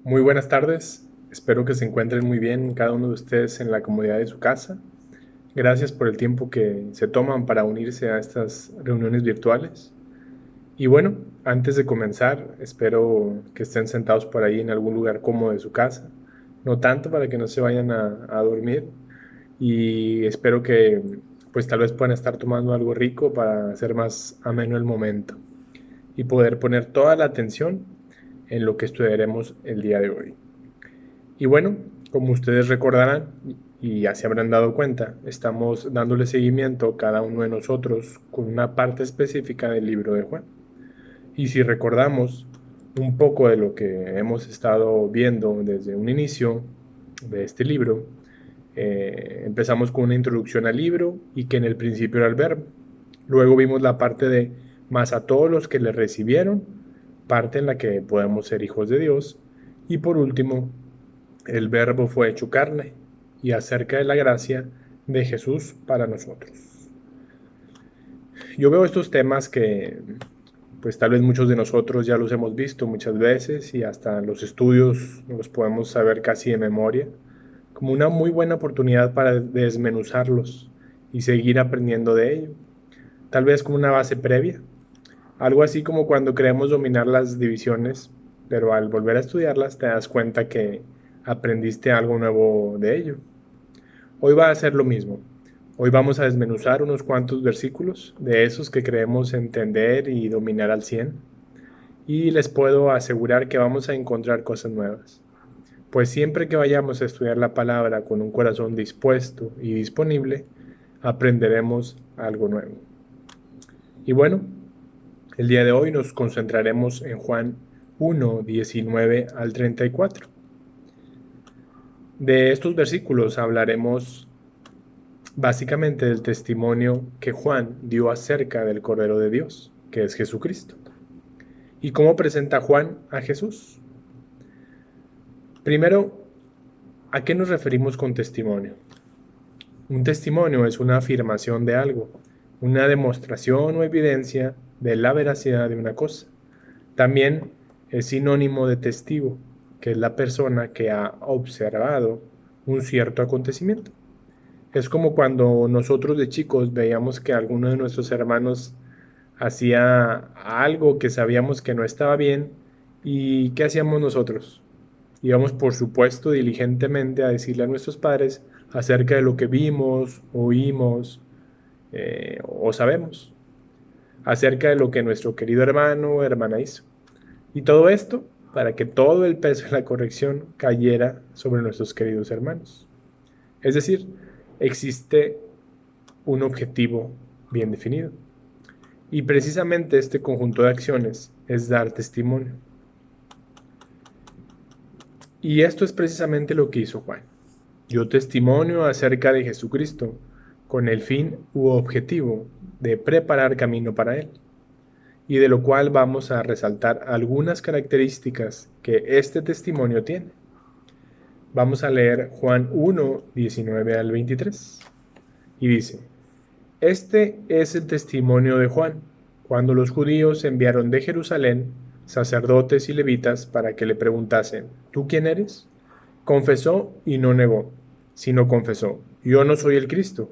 Muy buenas tardes, espero que se encuentren muy bien cada uno de ustedes en la comodidad de su casa. Gracias por el tiempo que se toman para unirse a estas reuniones virtuales. Y bueno, antes de comenzar, espero que estén sentados por ahí en algún lugar cómodo de su casa, no tanto para que no se vayan a dormir, y espero que pues tal vez puedan estar tomando algo rico para hacer más ameno el momento y poder poner toda la atención en lo que estudiaremos el día de hoy. Y bueno, como ustedes recordarán y ya se habrán dado cuenta, estamos dándole seguimiento cada uno de nosotros con una parte específica del libro de Juan. Y si recordamos un poco de lo que hemos estado viendo desde un inicio de este libro, empezamos con una introducción al libro y que en el principio era el verbo. Luego vimos la parte de más a todos los que le recibieron, parte en la que podemos ser hijos de Dios. Y por último, el verbo fue hecho carne y acerca de la gracia de Jesús para nosotros. Yo veo estos temas que pues tal vez muchos de nosotros ya los hemos visto muchas veces y hasta los estudios los podemos saber casi de memoria, como una muy buena oportunidad para desmenuzarlos y seguir aprendiendo de ello, tal vez como una base previa, algo así como cuando creemos dominar las divisiones, pero al volver a estudiarlas te das cuenta que aprendiste algo nuevo de ello. Hoy va a ser lo mismo. Hoy vamos a desmenuzar unos cuantos versículos de esos que creemos entender y dominar al 100. Y les puedo asegurar que vamos a encontrar cosas nuevas. Pues siempre que vayamos a estudiar la palabra con un corazón dispuesto y disponible, aprenderemos algo nuevo. Y bueno, el día de hoy nos concentraremos en Juan 1, 19 al 34. De estos versículos hablaremos básicamente del testimonio que Juan dio acerca del Cordero de Dios, que es Jesucristo. ¿Y cómo presenta Juan a Jesús? Primero, ¿a qué nos referimos con testimonio? Un testimonio es una afirmación de algo, una demostración o evidencia de la veracidad de una cosa. También es sinónimo de testigo, que es la persona que ha observado un cierto acontecimiento. Es como cuando nosotros de chicos veíamos que alguno de nuestros hermanos hacía algo que sabíamos que no estaba bien. ¿Y qué hacíamos nosotros? Íbamos, por supuesto, diligentemente a decirle a nuestros padres acerca de lo que vimos, oímos o sabemos, acerca de lo que nuestro querido hermano o hermana hizo. Y todo esto para que todo el peso de la corrección cayera sobre nuestros queridos hermanos. Es decir, existe un objetivo bien definido. Y precisamente este conjunto de acciones es dar testimonio. Y esto es precisamente lo que hizo Juan. Dio testimonio acerca de Jesucristo con el fin u objetivo de preparar camino para Él, y de lo cual vamos a resaltar algunas características que este testimonio tiene. Vamos a leer Juan 1, 19 al 23. Y dice, este es el testimonio de Juan, cuando los judíos enviaron de Jerusalén sacerdotes y levitas para que le preguntasen, ¿tú quién eres? Confesó y no negó, sino confesó, yo no soy el Cristo.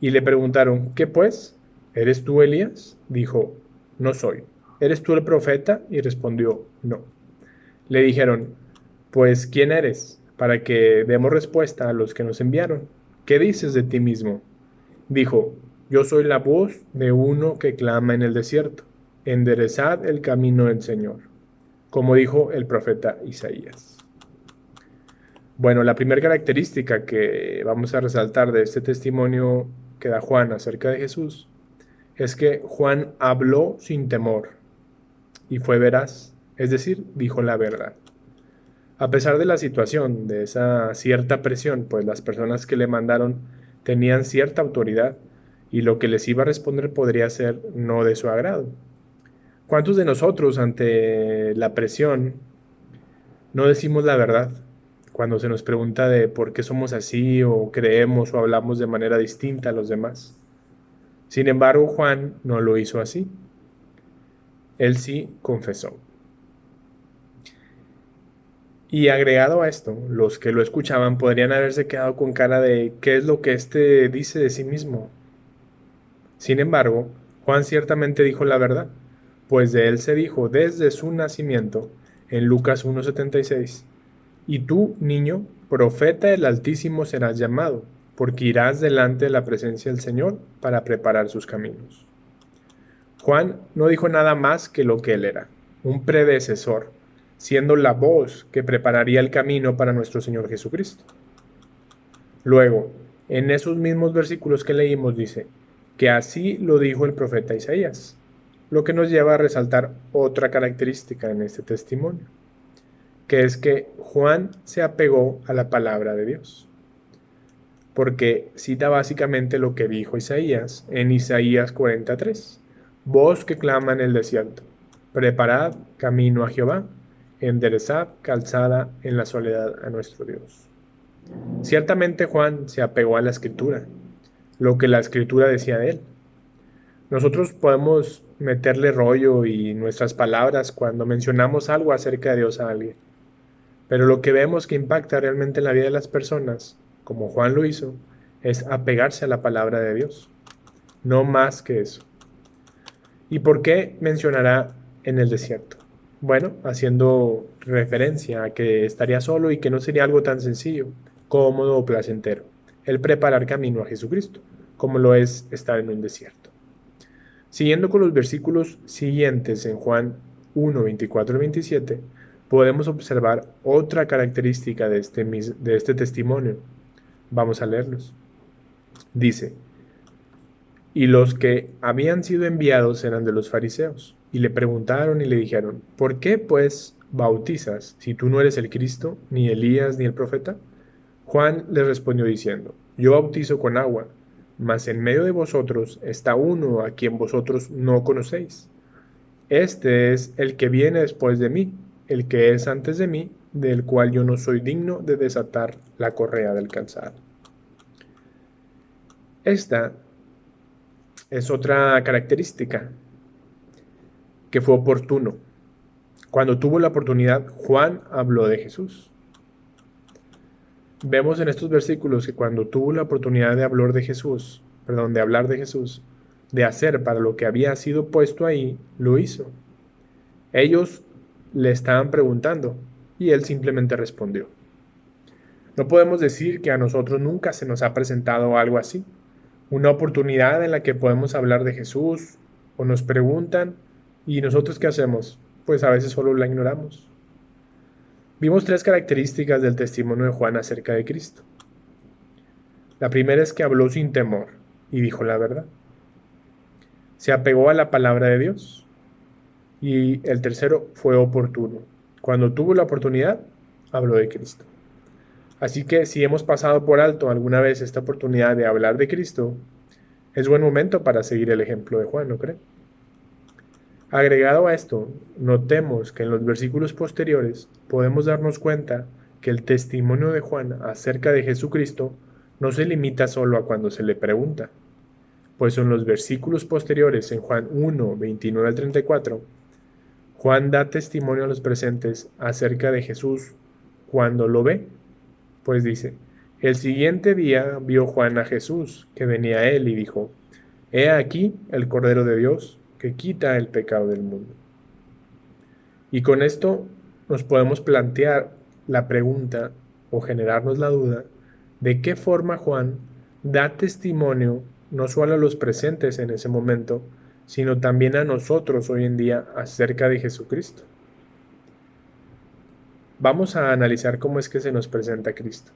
Y le preguntaron, ¿qué pues? ¿Eres tú Elías? Dijo, no soy. ¿Eres tú el profeta? Y respondió, no. Le dijeron, pues ¿quién eres? Para que demos respuesta a los que nos enviaron. ¿Qué dices de ti mismo? Dijo, yo soy la voz de uno que clama en el desierto. Enderezad el camino del Señor, como dijo el profeta Isaías. Bueno, la primera característica que vamos a resaltar de este testimonio que da Juan acerca de Jesús es que Juan habló sin temor y fue veraz, es decir, dijo la verdad. A pesar de la situación, de esa cierta presión, pues las personas que le mandaron tenían cierta autoridad y lo que les iba a responder podría ser no de su agrado. ¿Cuántos de nosotros ante la presión no decimos la verdad cuando se nos pregunta de por qué somos así o creemos o hablamos de manera distinta a los demás? Sin embargo, Juan no lo hizo así. Él sí confesó. Y agregado a esto, los que lo escuchaban podrían haberse quedado con cara de ¿qué es lo que éste dice de sí mismo? Sin embargo, Juan ciertamente dijo la verdad, pues de él se dijo desde su nacimiento, en Lucas 1:76, y tú, niño, profeta del Altísimo serás llamado, porque irás delante de la presencia del Señor para preparar sus caminos. Juan no dijo nada más que lo que él era, un predecesor, siendo la voz que prepararía el camino para nuestro Señor Jesucristo. Luego, en esos mismos versículos que leímos dice que así lo dijo el profeta Isaías, lo que nos lleva a resaltar otra característica en este testimonio, que es que Juan se apegó a la palabra de Dios, porque cita básicamente lo que dijo Isaías en Isaías 43, voz que clama en el desierto, preparad camino a Jehová, enderezad calzada en la soledad a nuestro Dios. Ciertamente Juan se apegó a la escritura, lo que la escritura decía de él. Nosotros podemos meterle rollo y nuestras palabras cuando mencionamos algo acerca de Dios a alguien, pero lo que vemos que impacta realmente en la vida de las personas, como Juan lo hizo, es apegarse a la palabra de Dios, no más que eso. ¿Y por qué mencionará en el desierto? Bueno, haciendo referencia a que estaría solo y que no sería algo tan sencillo, cómodo o placentero, el preparar camino a Jesucristo, como lo es estar en un desierto. Siguiendo con los versículos siguientes en Juan 1, 24 y 27, podemos observar otra característica de este testimonio. Vamos a leerlos. Dice, y los que habían sido enviados eran de los fariseos, y le preguntaron y le dijeron, ¿por qué pues bautizas si tú no eres el Cristo, ni Elías, ni el profeta? Juan les respondió diciendo, yo bautizo con agua, mas en medio de vosotros está uno a quien vosotros no conocéis. Este es el que viene después de mí, el que es antes de mí, del cual yo no soy digno de desatar la correa del calzado. Esta es otra característica que fue oportuno. Cuando tuvo la oportunidad, Juan habló de Jesús. Vemos en estos versículos que cuando tuvo la oportunidad de hablar de Jesús, de hacer para lo que había sido puesto ahí, lo hizo. Ellos le estaban preguntando y él simplemente respondió. No podemos decir que a nosotros nunca se nos ha presentado algo así, una oportunidad en la que podemos hablar de Jesús o nos preguntan y nosotros ¿qué hacemos? Pues a veces solo la ignoramos. Vimos tres características del testimonio de Juan acerca de Cristo. La primera es que habló sin temor y dijo la verdad. Se apegó a la palabra de Dios. Y el tercero fue oportuno. Cuando tuvo la oportunidad, habló de Cristo. Así que si hemos pasado por alto alguna vez esta oportunidad de hablar de Cristo, es buen momento para seguir el ejemplo de Juan, ¿no cree? Agregado a esto, notemos que en los versículos posteriores podemos darnos cuenta que el testimonio de Juan acerca de Jesucristo no se limita solo a cuando se le pregunta, pues en los versículos posteriores en Juan 1, 29 al 34, Juan da testimonio a los presentes acerca de Jesús cuando lo ve, pues dice, el siguiente día vio Juan a Jesús que venía a él y dijo, he aquí el Cordero de Dios que quita el pecado del mundo. Y con esto nos podemos plantear la pregunta o generarnos la duda de qué forma Juan da testimonio no solo a los presentes en ese momento, sino también a nosotros hoy en día acerca de Jesucristo. Vamos a analizar cómo es que se nos presenta Cristo.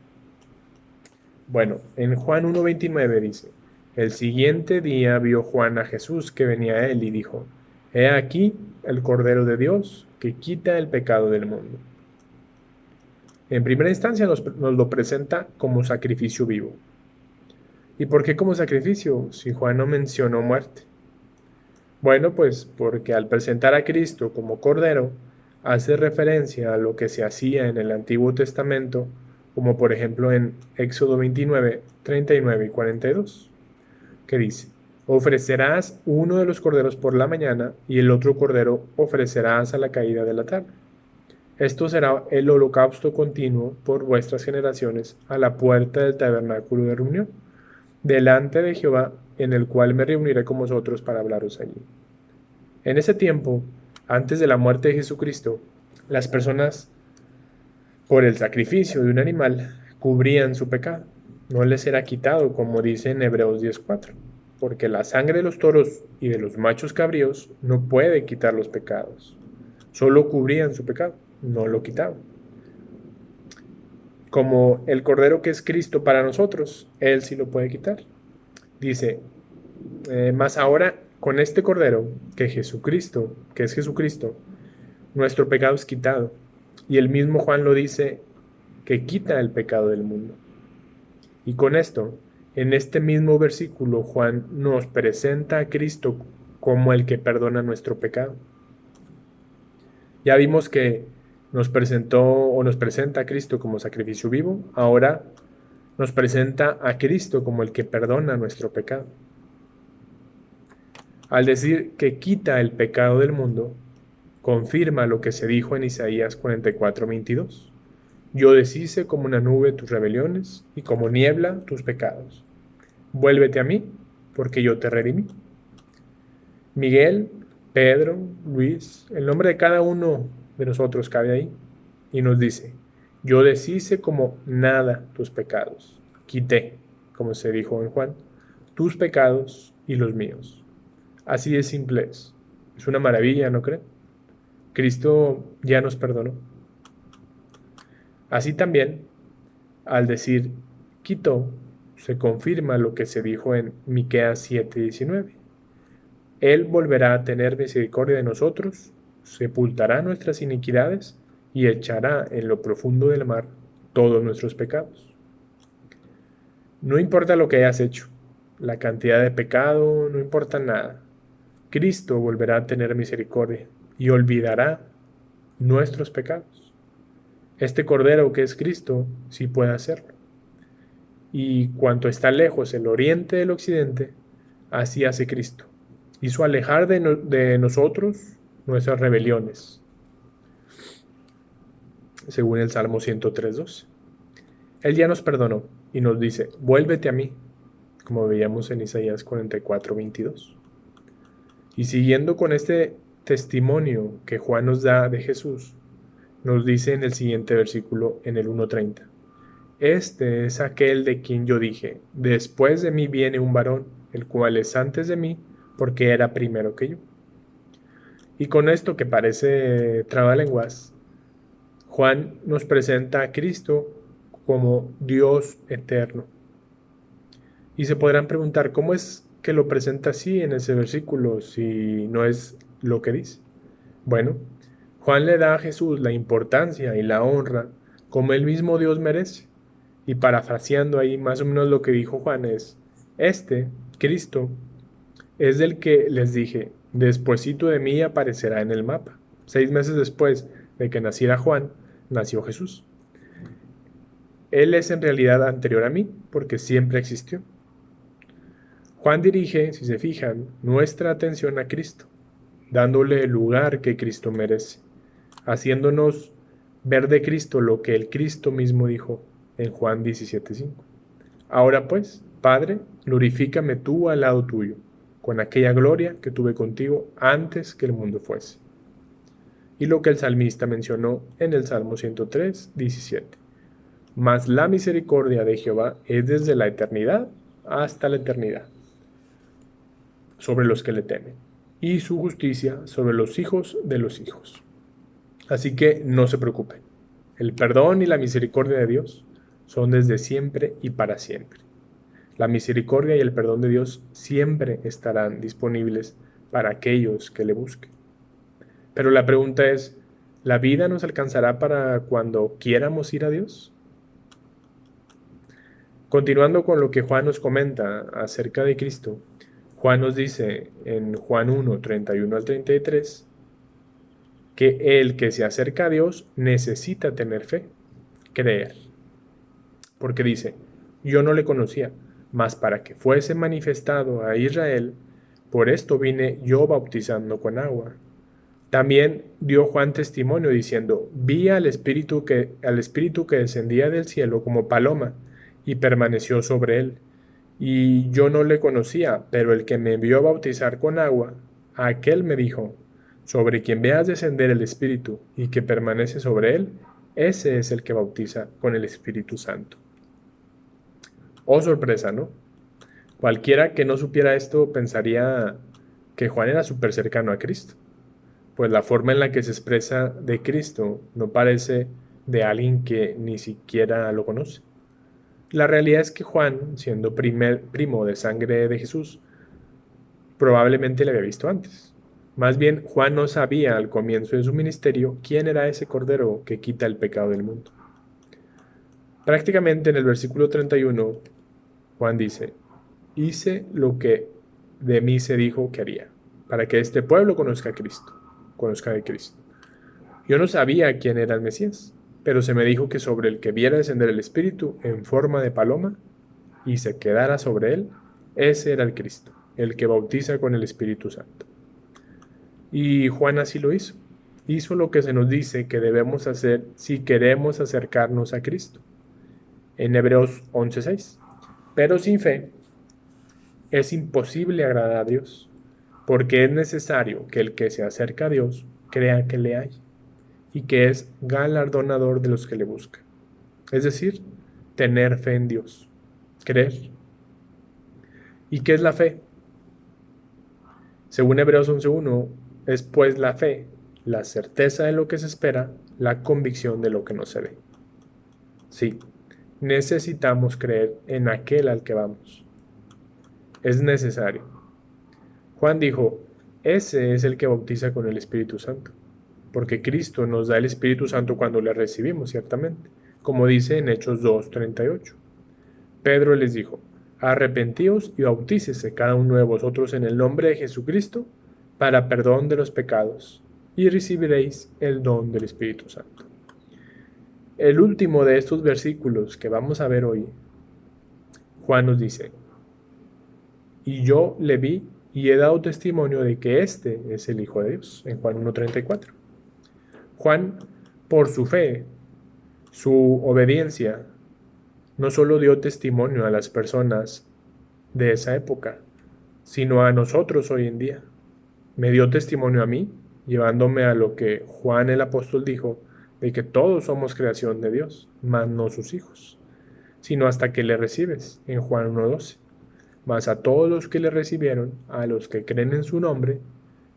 Bueno, en Juan 1:29 dice, el siguiente día vio Juan a Jesús que venía a él y dijo, he aquí el Cordero de Dios que quita el pecado del mundo. En primera instancia nos lo presenta como sacrificio vivo. ¿Y por qué como sacrificio si Juan no mencionó muerte? Bueno, pues porque al presentar a Cristo como Cordero, hace referencia a lo que se hacía en el Antiguo Testamento, como por ejemplo en Éxodo 29, 39 y 42, que dice, ofrecerás uno de los corderos por la mañana y el otro cordero ofrecerás a la caída de la tarde. Esto será el holocausto continuo por vuestras generaciones a la puerta del tabernáculo de reunión, delante de Jehová, en el cual me reuniré con vosotros para hablaros allí. En ese tiempo, antes de la muerte de Jesucristo, las personas, por el sacrificio de un animal, cubrían su pecado. No les era quitado, como dice en Hebreos 10:4, porque la sangre de los toros y de los machos cabríos no puede quitar los pecados. Solo cubrían su pecado, no lo quitaban. Como el Cordero que es Cristo para nosotros, Él sí lo puede quitar. Dice, más ahora con este Cordero, que Jesucristo, que es Jesucristo, nuestro pecado es quitado. Y el mismo Juan lo dice, que quita el pecado del mundo. Y con esto, en este mismo versículo, Juan nos presenta a Cristo como el que perdona nuestro pecado. Ya vimos que nos presentó o nos presenta a Cristo como sacrificio vivo, ahora nos presenta a Cristo como el que perdona nuestro pecado. Al decir que quita el pecado del mundo, confirma lo que se dijo en Isaías 44:22. Yo deshice como una nube tus rebeliones y como niebla tus pecados. Vuélvete a mí, porque yo te redimí. Miguel, Pedro, Luis, el nombre de cada uno de nosotros cabe ahí y nos dice, yo deshice como nada tus pecados. Quité, como se dijo en Juan, tus pecados y los míos. Así de simple es. Es una maravilla, ¿no creen? Cristo ya nos perdonó. Así también, al decir quitó, se confirma lo que se dijo en Miqueas 7:19. Él volverá a tener misericordia de nosotros, sepultará nuestras iniquidades y echará en lo profundo del mar todos nuestros pecados. No importa lo que hayas hecho, la cantidad de pecado, no importa nada. Cristo volverá a tener misericordia y olvidará nuestros pecados. Este Cordero que es Cristo sí puede hacerlo. Y cuanto está lejos el oriente del occidente, así hace Cristo. Hizo alejar de nosotros nuestras rebeliones, según el Salmo 103:2. Él ya nos perdonó y nos dice, vuélvete a mí, como veíamos en Isaías 44:22. Y siguiendo con este testimonio que Juan nos da de Jesús, nos dice en el siguiente versículo, en el 1:30. Este es aquel de quien yo dije, después de mí viene un varón, el cual es antes de mí, porque era primero que yo. Y con esto que parece trabalenguas, Juan nos presenta a Cristo como Dios eterno. Y se podrán preguntar, ¿cómo es que lo presenta así en ese versículo si no es lo que dice? Bueno, Juan le da a Jesús la importancia y la honra como el mismo Dios merece. Y parafraseando ahí más o menos lo que dijo Juan es, Cristo, es del que les dije, despuesito de mí aparecerá en el mapa. 6 meses después de que naciera Juan, nació Jesús. Él es en realidad anterior a mí, porque siempre existió. Juan dirige, si se fijan, nuestra atención a Cristo, dándole el lugar que Cristo merece, haciéndonos ver de Cristo lo que el Cristo mismo dijo en Juan 17:5. Ahora pues, Padre, glorifícame tú al lado tuyo, con aquella gloria que tuve contigo antes que el mundo fuese. Y lo que el salmista mencionó en el Salmo 103:17. Mas la misericordia de Jehová es desde la eternidad hasta la eternidad sobre los que le temen, y su justicia sobre los hijos de los hijos. Así que no se preocupen. El perdón y la misericordia de Dios son desde siempre y para siempre. La misericordia y el perdón de Dios siempre estarán disponibles para aquellos que le busquen. Pero la pregunta es, ¿la vida nos alcanzará para cuando quieramos ir a Dios? Continuando con lo que Juan nos comenta acerca de Cristo, Juan nos dice en Juan 1:31-33, que el que se acerca a Dios necesita tener fe, creer. Porque dice, yo no le conocía, mas para que fuese manifestado a Israel, por esto vine yo bautizando con agua. También dio Juan testimonio diciendo: vi al Espíritu que descendía del cielo como paloma y permaneció sobre él. Y yo no le conocía, pero el que me envió a bautizar con agua, aquel me dijo: sobre quien veas descender el Espíritu y que permanece sobre él, ese es el que bautiza con el Espíritu Santo. Oh, sorpresa, ¿no? Cualquiera que no supiera esto pensaría que Juan era súper cercano a Cristo, pues la forma en la que se expresa de Cristo no parece de alguien que ni siquiera lo conoce. La realidad es que Juan, siendo primo de sangre de Jesús, probablemente le había visto antes. Más bien, Juan no sabía al comienzo de su ministerio quién era ese cordero que quita el pecado del mundo. Prácticamente en el versículo 31, Juan dice: hice lo que de mí se dijo que haría, para que este pueblo conozca a Cristo, conozca de Cristo. Yo no sabía quién era el Mesías, pero se me dijo que sobre el que viera descender el Espíritu en forma de paloma y se quedara sobre él, ese era el Cristo, el que bautiza con el Espíritu Santo. Y Juan así lo hizo. Hizo lo que se nos dice que debemos hacer si queremos acercarnos a Cristo. En Hebreos 11:6. Pero sin fe es imposible agradar a Dios, porque es necesario que el que se acerca a Dios crea que le hay y que es galardonador de los que le buscan. Es decir, tener fe en Dios, creer. ¿Y qué es la fe? Según Hebreos 11:1, es pues la fe, la certeza de lo que se espera, la convicción de lo que no se ve. Sí, necesitamos creer en aquel al que vamos. Es necesario. Juan dijo: ese es el que bautiza con el Espíritu Santo, porque Cristo nos da el Espíritu Santo cuando le recibimos, ciertamente, como dice en Hechos 2:38. Pedro les dijo: arrepentíos y bautícese cada uno de vosotros en el nombre de Jesucristo para perdón de los pecados, y recibiréis el don del Espíritu Santo. El último de estos versículos que vamos a ver hoy, Juan nos dice: y yo le vi y he dado testimonio de que este es el Hijo de Dios, en Juan 1:34. Juan, por su fe, su obediencia, no solo dio testimonio a las personas de esa época, sino a nosotros hoy en día. Me dio testimonio a mí, llevándome a lo que Juan el apóstol dijo, de que todos somos creación de Dios, mas no sus hijos, sino hasta que le recibes, en Juan 1:12. Mas a todos los que le recibieron, a los que creen en su nombre,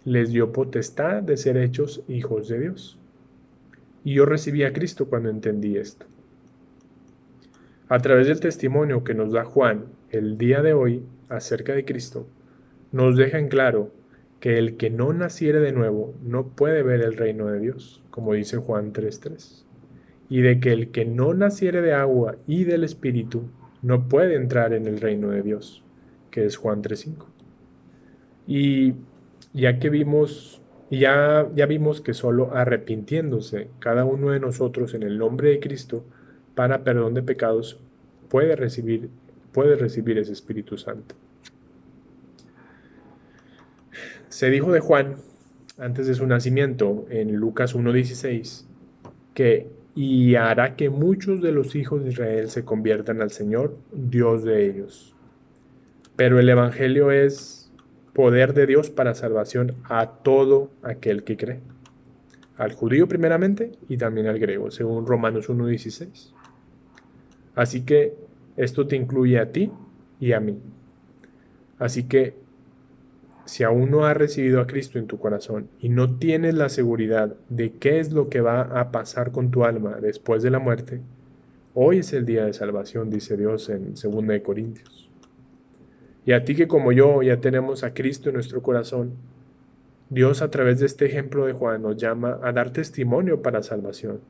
les dio potestad de ser hechos hijos de Dios. Y yo recibí a Cristo cuando entendí esto. A través del testimonio que nos da Juan el día de hoy acerca de Cristo, nos deja en claro que el que no naciere de nuevo no puede ver el reino de Dios, como dice Juan 3:3, y de que el que no naciere de agua y del Espíritu no puede entrar en el reino de Dios, que es Juan 3:5. Y ya que vimos, ya vimos que solo arrepintiéndose cada uno de nosotros en el nombre de Cristo para perdón de pecados puede recibir ese Espíritu Santo. Se dijo de Juan antes de su nacimiento en Lucas 1:16 que y hará que muchos de los hijos de Israel se conviertan al Señor, Dios de ellos. Pero el Evangelio es poder de Dios para salvación a todo aquel que cree. Al judío primeramente y también al griego, según Romanos 1:16. Así que esto te incluye a ti y a mí. Así que si aún no has recibido a Cristo en tu corazón y no tienes la seguridad de qué es lo que va a pasar con tu alma después de la muerte, hoy es el día de salvación, dice Dios en 2 Corintios. Y a ti que como yo ya tenemos a Cristo en nuestro corazón, Dios a través de este ejemplo de Juan nos llama a dar testimonio para salvación,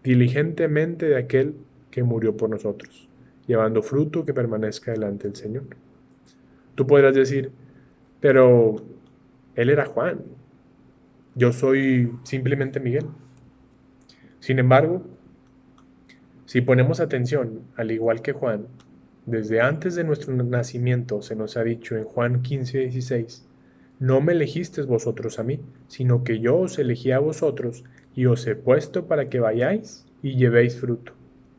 diligentemente de aquel que murió por nosotros, llevando fruto que permanezca delante del Señor. Tú podrás decir: pero él era Juan, yo soy simplemente Miguel. Sin embargo, si ponemos atención, al igual que Juan, desde antes de nuestro nacimiento se nos ha dicho en Juan 15:16, no me elegisteis vosotros a mí, sino que yo os elegí a vosotros y os he puesto para que vayáis y llevéis fruto,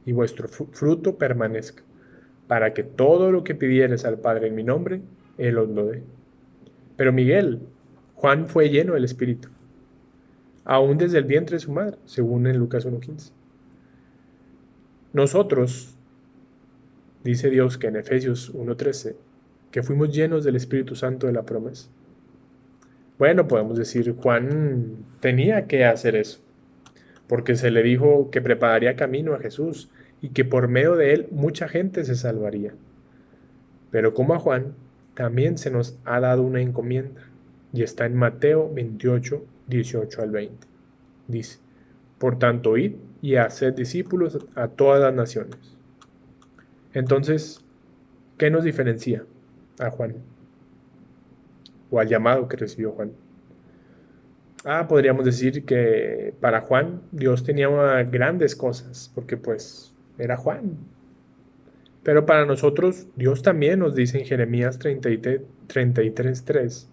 y vuestro fruto permanezca, para que todo lo que pidiereis al Padre en mi nombre, Él os lo dé. Pero Miguel, Juan fue lleno del Espíritu, aún desde el vientre de su madre, según en Lucas 1:15. Nosotros, dice Dios que en Efesios 1:13, que fuimos llenos del Espíritu Santo de la promesa. Bueno, podemos decir, Juan tenía que hacer eso, porque se le dijo que prepararía camino a Jesús y que por medio de él mucha gente se salvaría. Pero como a Juan, también se nos ha dado una encomienda, y está en Mateo 28, 18 al 20. Dice, por tanto, id y haced discípulos a todas las naciones. Entonces, ¿qué nos diferencia a Juan? O al llamado que recibió Juan. Podríamos decir que para Juan Dios tenía grandes cosas, porque pues era Juan. Pero para nosotros Dios también nos dice en Jeremías 33:3,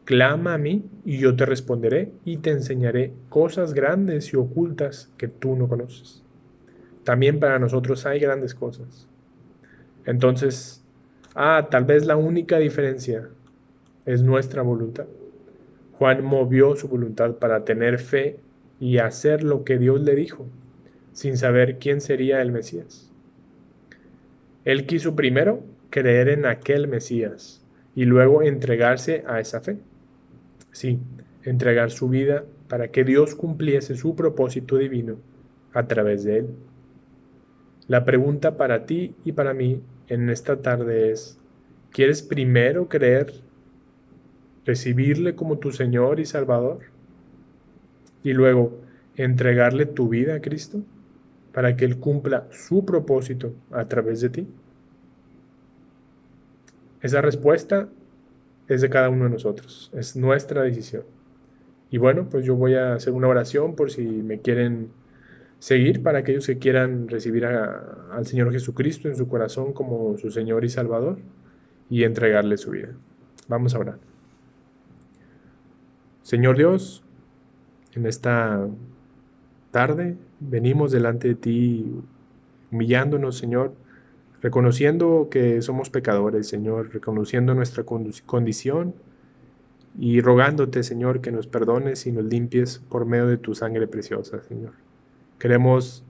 clama a mí y yo te responderé y te enseñaré cosas grandes y ocultas que tú no conoces. También para nosotros hay grandes cosas. Entonces, tal vez la única diferencia es nuestra voluntad. Juan movió su voluntad para tener fe y hacer lo que Dios le dijo, sin saber quién sería el Mesías. Él quiso primero creer en aquel Mesías y luego entregarse a esa fe. Sí, entregar su vida para que Dios cumpliese su propósito divino a través de él. La pregunta para ti y para mí en esta tarde es, ¿quieres primero creer, recibirle como tu Señor y Salvador, y luego entregarle tu vida a Cristo para que Él cumpla su propósito a través de ti? Esa respuesta es de cada uno de nosotros, es nuestra decisión. Y bueno, pues yo voy a hacer una oración por si me quieren seguir, para aquellos que quieran recibir al Señor Jesucristo en su corazón como su Señor y Salvador y entregarle su vida. Vamos a orar. Señor Dios, en esta tarde venimos delante de ti humillándonos, Señor, reconociendo que somos pecadores, Señor, reconociendo nuestra condición y rogándote, Señor, que nos perdones y nos limpies por medio de tu sangre preciosa, Señor. Queremos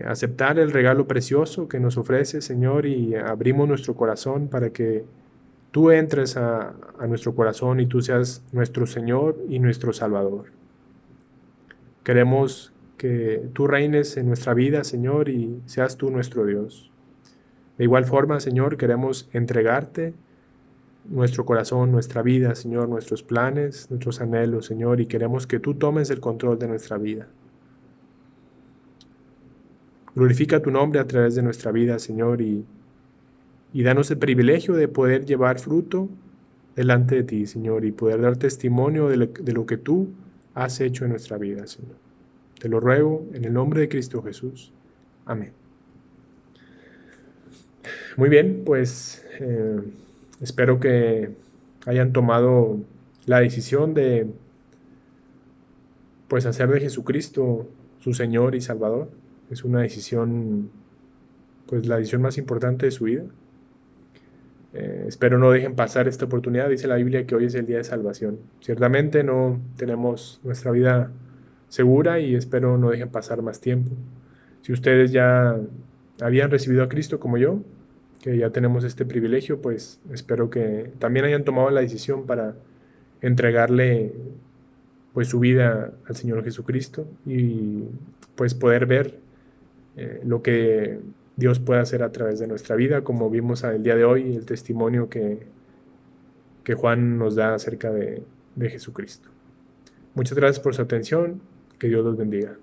aceptar el regalo precioso que nos ofreces, Señor, y abrimos nuestro corazón para que tú entres a nuestro corazón y tú seas nuestro Señor y nuestro Salvador. Queremos que tú reines en nuestra vida, Señor, y seas tú nuestro Dios. De igual forma, Señor, queremos entregarte nuestro corazón, nuestra vida, Señor, nuestros planes, nuestros anhelos, Señor, y queremos que tú tomes el control de nuestra vida. Glorifica tu nombre a través de nuestra vida, Señor, y danos el privilegio de poder llevar fruto delante de ti, Señor, y poder dar testimonio de lo que tú has hecho en nuestra vida, Señor. Te lo ruego en el nombre de Cristo Jesús. Amén. Muy bien, pues espero que hayan tomado la decisión de pues hacer de Jesucristo su Señor y Salvador. Es una decisión, pues la decisión más importante de su vida. Espero no dejen pasar esta oportunidad. Dice la Biblia que hoy es el día de salvación. Ciertamente no tenemos nuestra vida segura y espero no dejen pasar más tiempo. Si ustedes ya habían recibido a Cristo como yo, que ya tenemos este privilegio, pues espero que también hayan tomado la decisión para entregarle pues su vida al Señor Jesucristo y pues poder ver lo que Dios puede hacer a través de nuestra vida, como vimos el día de hoy, el testimonio que Juan nos da acerca de Jesucristo. Muchas gracias por su atención, que Dios los bendiga.